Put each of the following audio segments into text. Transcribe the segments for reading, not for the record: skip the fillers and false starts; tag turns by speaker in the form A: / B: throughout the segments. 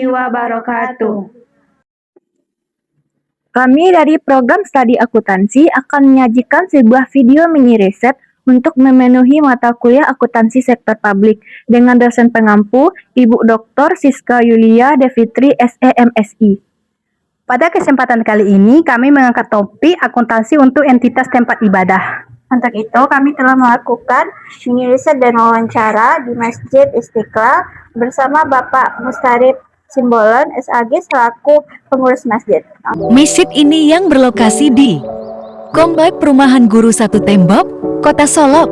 A: warahmatullahi wabarakatuh.
B: Kami dari program studi akuntansi akan menyajikan sebuah video mini riset untuk memenuhi mata kuliah akuntansi sektor publik dengan dosen pengampu Ibu Dr. Siska Yulia Devitri SEMSI.
C: Pada kesempatan kali ini kami mengangkat topik akuntansi untuk entitas tempat ibadah.
A: Untuk itu kami telah melakukan mini riset dan wawancara di Masjid Istiqlal bersama Bapak Mustarip Simbolon SAG selaku pengurus masjid.
D: Masjid ini yang berlokasi di Komplek Perumahan Guru Satu Tembok, Kota Solok.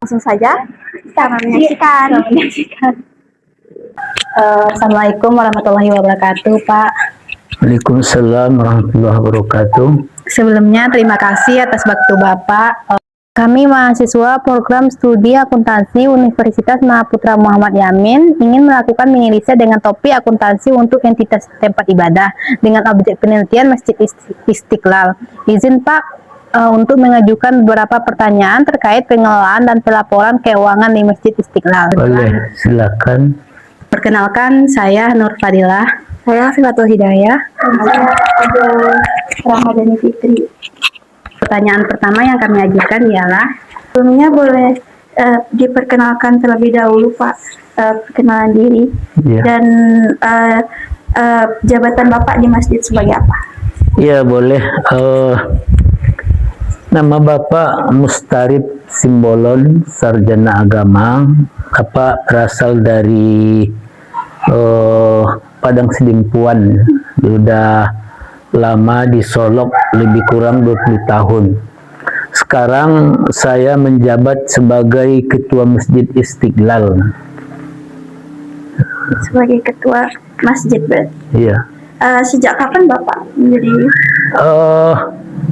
A: Langsung saja kita menyaksikan.
C: Assalamualaikum warahmatullahi wabarakatuh, Pak.
E: Waalaikumsalam warahmatullahi wabarakatuh.
C: Sebelumnya terima kasih atas waktu Bapak. Kami mahasiswa program studi akuntansi Universitas Mahaputra Muhammad Yamin ingin melakukan mini riset dengan topik akuntansi untuk entitas tempat ibadah dengan objek penelitian Masjid Istiqlal. Izin Pak untuk mengajukan beberapa pertanyaan terkait pengelolaan dan pelaporan keuangan di Masjid Istiqlal.
E: Boleh, silakan.
C: Perkenalkan, saya Nur Fadilah.
A: Saya Filatul Hidayah. Saya ada Ramadhani Fitri.
C: Pertanyaan pertama yang kami ajukan ialah,
A: Sebelumnya boleh diperkenalkan terlebih dahulu Pak, perkenalan diri dan jabatan Bapak di masjid sebagai apa?
E: Ya boleh. Nama Bapak Mustarip Simbolon, sarjana agama. Bapak berasal dari Padang Sidimpuan. Sudah lama di Solok, lebih kurang 20 tahun. Sekarang saya menjabat sebagai Ketua Masjid Istiqlal.
A: Sebagai Ketua Masjid berarti?
E: Iya.
A: Sejak kapan Bapak menjadi?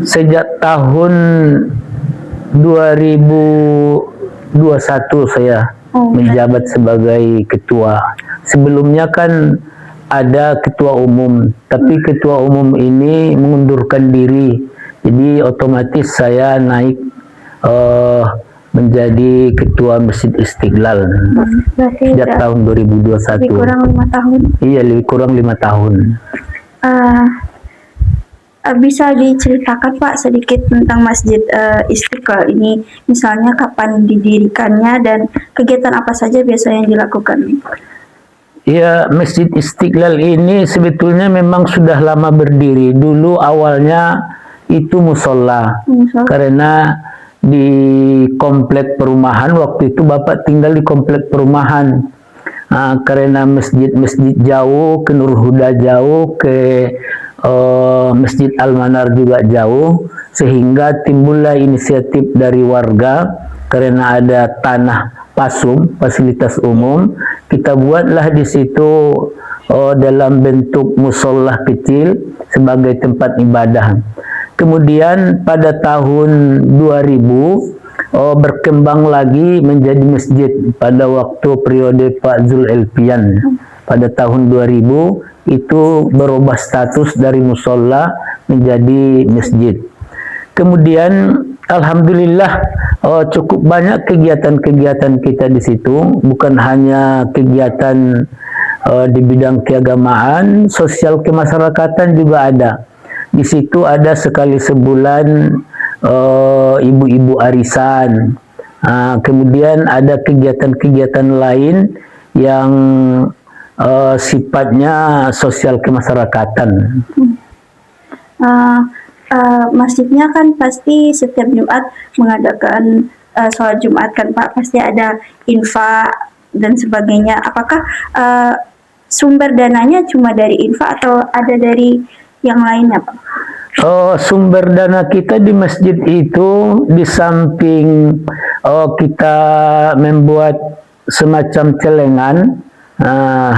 E: Sejak tahun 2021 saya menjabat sebagai ketua. Sebelumnya kan ada ketua umum, tapi ketua umum ini mengundurkan diri, jadi otomatis saya naik menjadi ketua Masjid Istiqlal sejak tahun 2021.
A: Lebih kurang 5 tahun.
E: Iya, lebih kurang 5 tahun.
A: Bisa diceritakan Pak sedikit tentang Masjid Istiqlal ini, misalnya kapan didirikannya dan kegiatan apa saja biasanya yang dilakukan?
E: Ya, Masjid Istiqlal ini sebetulnya memang sudah lama berdiri. Dulu awalnya itu musola, karena di komplek perumahan, waktu itu Bapak tinggal di komplek perumahan. Karena masjid jauh, ke Nur Huda jauh, ke Masjid Al-Manar juga jauh, sehingga timbullah inisiatif dari warga, karena ada tanah pasum, fasilitas umum, kita buatlah di situ dalam bentuk musola kecil sebagai tempat ibadah. Kemudian pada tahun 2000 berkembang lagi menjadi masjid pada waktu periode Pak Zul Elpian. Pada tahun 2000 itu berubah status dari musola menjadi masjid. Kemudian alhamdulillah cukup banyak kegiatan-kegiatan kita di situ, bukan hanya kegiatan di bidang keagamaan, sosial kemasyarakatan juga ada. Di situ ada sekali sebulan ibu-ibu arisan. Kemudian ada kegiatan-kegiatan lain yang sifatnya sosial kemasyarakatan.
A: Masjidnya kan pasti setiap Jumat mengadakan sholat Jumat kan Pak, pasti ada infak dan sebagainya. Apakah sumber dananya cuma dari infak atau ada dari yang lainnya Pak?
E: Sumber dana kita di masjid itu di samping kita membuat semacam celengan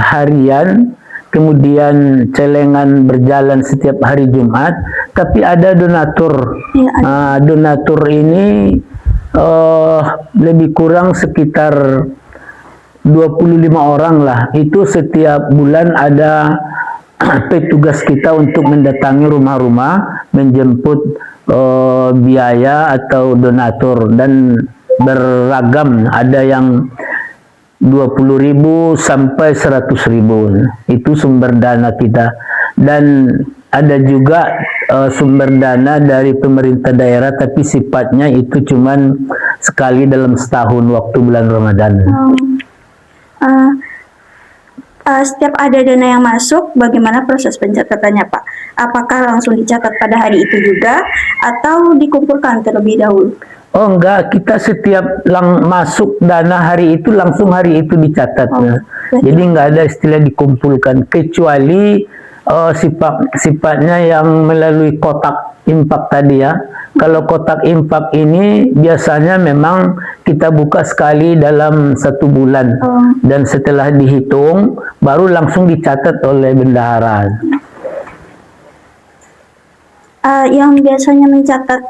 E: harian, kemudian celengan berjalan setiap hari Jumat, tapi ada donatur.
A: Ya,
E: Donatur ini lebih kurang sekitar 25 orang lah. Itu setiap bulan ada petugas kita untuk mendatangi rumah-rumah, menjemput biaya atau donatur, dan beragam. Ada yang 20.000 sampai 100.000. Itu sumber dana kita. Dan ada juga sumber dana dari pemerintah daerah, tapi sifatnya itu cuman sekali dalam setahun waktu bulan Ramadan.
A: Setiap ada dana yang masuk, bagaimana proses pencatatannya, Pak? Apakah langsung dicatat pada hari itu juga atau dikumpulkan terlebih dahulu?
E: Oh enggak, kita setiap masuk dana hari itu langsung hari itu dicatat. Jadi enggak ada istilah dikumpulkan, kecuali sifatnya yang melalui kotak infak tadi ya. Kalau kotak infak ini biasanya memang kita buka sekali dalam 1 bulan, dan setelah dihitung baru langsung dicatat oleh bendahara.
A: Yang biasanya mencatat,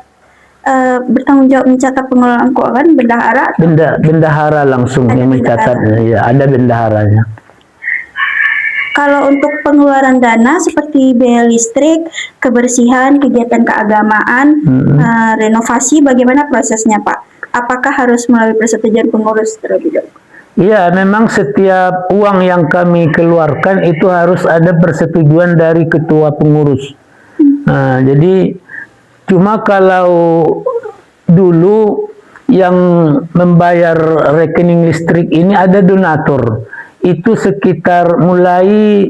A: bertanggung jawab mencatat pengelolaan keuangan bendahara?
E: Bendahara langsung yang mencatat, ya, ada bendaharanya.
A: Kalau untuk pengeluaran dana seperti biaya listrik, kebersihan, kegiatan keagamaan, renovasi, bagaimana prosesnya, Pak? Apakah harus melalui persetujuan pengurus terlebih dahulu?
E: Iya, memang setiap uang yang kami keluarkan itu harus ada persetujuan dari ketua pengurus. Nah, jadi cuma kalau dulu yang membayar rekening listrik ini ada donatur. Itu sekitar mulai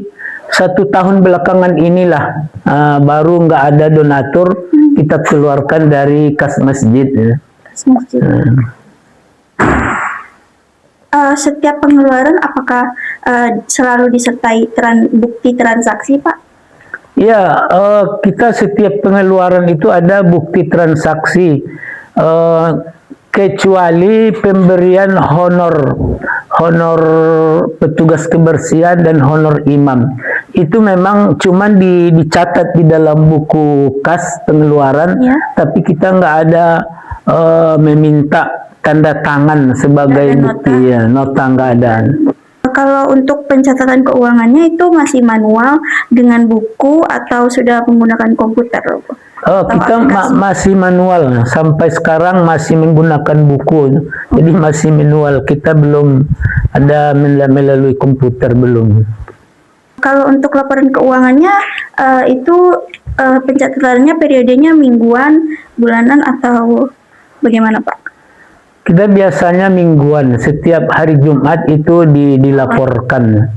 E: 1 tahun belakangan inilah baru nggak ada donatur, kita keluarkan dari kas masjid. Ya.
A: Kas masjid. Setiap pengeluaran apakah selalu disertai bukti transaksi, Pak?
E: Ya, kita setiap pengeluaran itu ada bukti transaksi, kecuali pemberian honor petugas kebersihan dan honor imam. Itu memang cuman dicatat di dalam buku kas pengeluaran, tapi kita nggak ada meminta tanda tangan sebagai bukti, ya, nota nggak ada.
A: Kalau untuk pencatatan keuangannya itu masih manual dengan buku atau sudah menggunakan komputer?
E: Kita masih manual, sampai sekarang masih menggunakan buku, jadi masih manual, kita belum ada melalui komputer, belum.
A: Kalau untuk laporan keuangannya itu pencatatannya periodenya mingguan, bulanan, atau bagaimana, Pak?
E: Kita biasanya mingguan, setiap hari Jumat itu dilaporkan.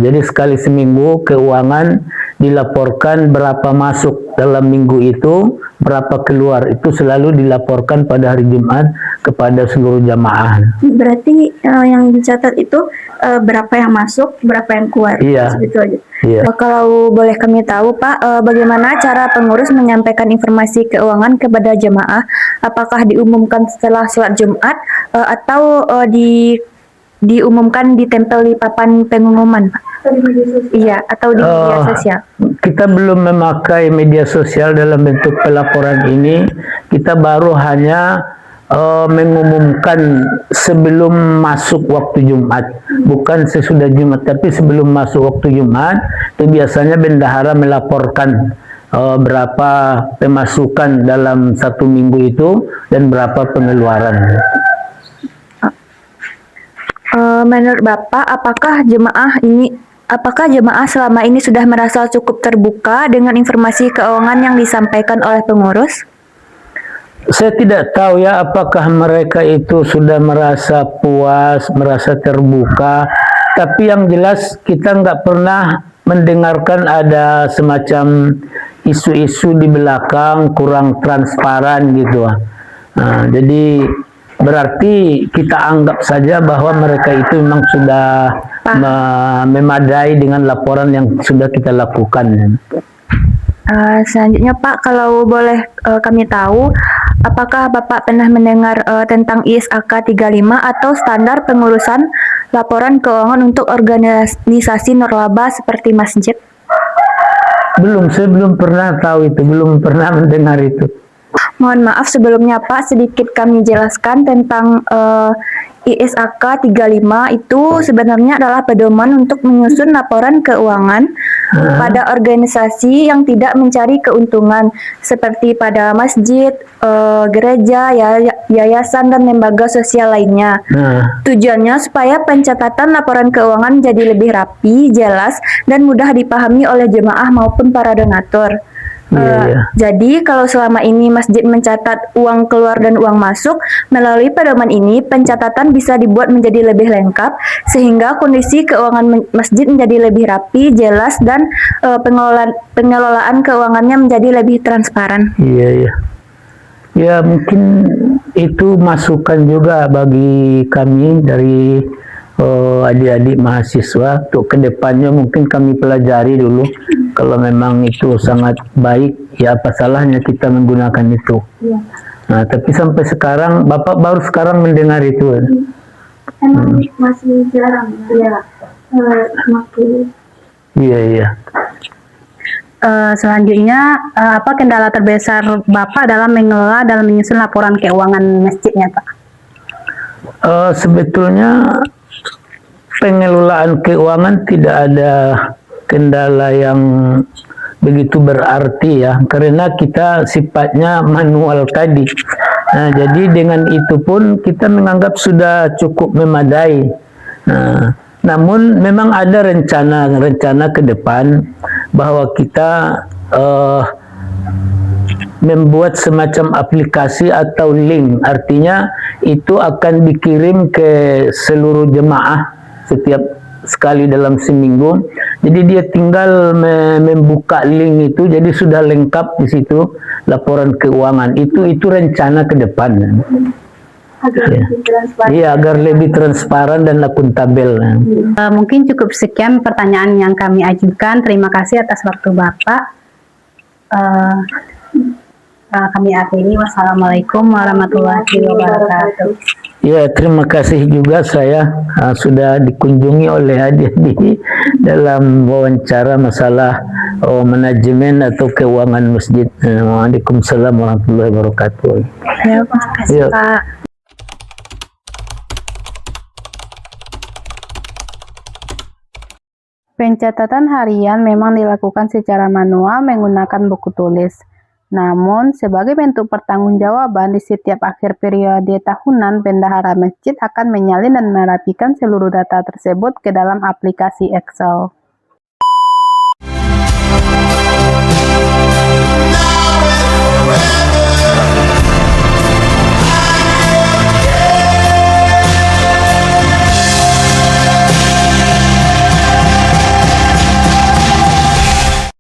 E: Jadi sekali seminggu keuangan dilaporkan berapa masuk dalam minggu itu, berapa keluar, itu selalu dilaporkan pada hari Jumat kepada seluruh jamaah.
A: Berarti yang dicatat itu berapa yang masuk, berapa yang keluar?
E: Iya.
A: Segitu aja.
E: Iya.
B: Kalau boleh kami tahu, Pak, bagaimana cara pengurus menyampaikan informasi keuangan kepada jemaah? Apakah diumumkan setelah sholat Jumat atau diumumkan ditempel di papan pengumuman, Pak? Iya, atau di media sosial?
E: Kita belum memakai media sosial dalam bentuk pelaporan ini. Kita baru hanya mengumumkan sebelum masuk waktu Jumat, bukan sesudah Jumat, tapi sebelum masuk waktu Jumat. Itu biasanya bendahara melaporkan berapa pemasukan dalam 1 minggu itu dan berapa pengeluaran.
B: Menurut Bapak, apakah jemaah selama ini sudah merasa cukup terbuka dengan informasi keuangan yang disampaikan oleh pengurus?
E: Saya tidak tahu ya apakah mereka itu sudah merasa puas, merasa terbuka, tapi yang jelas kita nggak pernah mendengarkan ada semacam isu-isu di belakang kurang transparan gitu. Jadi berarti kita anggap saja bahwa mereka itu memang sudah memadai dengan laporan yang sudah kita lakukan.
B: Selanjutnya, Pak, kalau boleh kami tahu, apakah Bapak pernah mendengar tentang ISAK 35 atau standar pengurusan laporan keuangan untuk organisasi nirlaba seperti masjid?
E: Belum, saya belum pernah tahu itu, belum pernah mendengar itu.
B: Mohon maaf sebelumnya Pak, sedikit kami jelaskan tentang ISAK 35 itu sebenarnya adalah pedoman untuk menyusun laporan keuangan pada organisasi yang tidak mencari keuntungan seperti pada masjid, gereja, yayasan dan lembaga sosial lainnya. Tujuannya supaya pencatatan laporan keuangan jadi lebih rapi, jelas, dan mudah dipahami oleh jemaah maupun para donatur. Jadi kalau selama ini masjid mencatat uang keluar dan uang masuk, melalui pedoman ini pencatatan bisa dibuat menjadi lebih lengkap sehingga kondisi keuangan masjid menjadi lebih rapi, jelas, dan pengelolaan keuangannya menjadi lebih transparan.
E: Iya. Ya mungkin itu masukan juga bagi kami dari adik-adik mahasiswa untuk kedepannya mungkin kami pelajari dulu. Kalau memang itu sangat baik, ya apa salahnya kita menggunakan itu. Nah, tapi sampai sekarang Bapak baru sekarang mendengar itu.
A: Emang masih jarang ya, makin.
E: Iya.
C: Selanjutnya, apa kendala terbesar Bapak dalam mengelola dan menyusun laporan keuangan masjidnya, Pak?
E: Sebetulnya pengelolaan keuangan tidak ada kendala yang begitu berarti ya, karena kita sifatnya manual tadi. Nah, jadi dengan itu pun kita menganggap sudah cukup memadai. Nah, namun memang ada rencana ke depan bahwa kita membuat semacam aplikasi atau link, artinya itu akan dikirim ke seluruh jemaah setiap sekali dalam seminggu. Jadi dia tinggal membuka link itu, jadi sudah lengkap di situ laporan keuangan. Itu rencana ke depan. Iya, agar lebih transparan dan akuntabel.
C: Mungkin cukup sekian pertanyaan yang kami ajukan. Terima kasih atas waktu Bapak. Kami akhiri. Wassalamualaikum warahmatullahi wabarakatuh.
E: Ya, terima kasih juga saya sudah dikunjungi oleh adik-adik dalam wawancara masalah manajemen atau keuangan masjid. Waalaikumsalam warahmatullahi wabarakatuh.
B: Ya, terima kasih Pak.
C: Pencatatan harian memang dilakukan secara manual menggunakan buku tulis. Namun, sebagai bentuk pertanggungjawaban di setiap akhir periode tahunan, bendahara masjid akan menyalin dan merapikan seluruh data tersebut ke dalam aplikasi Excel.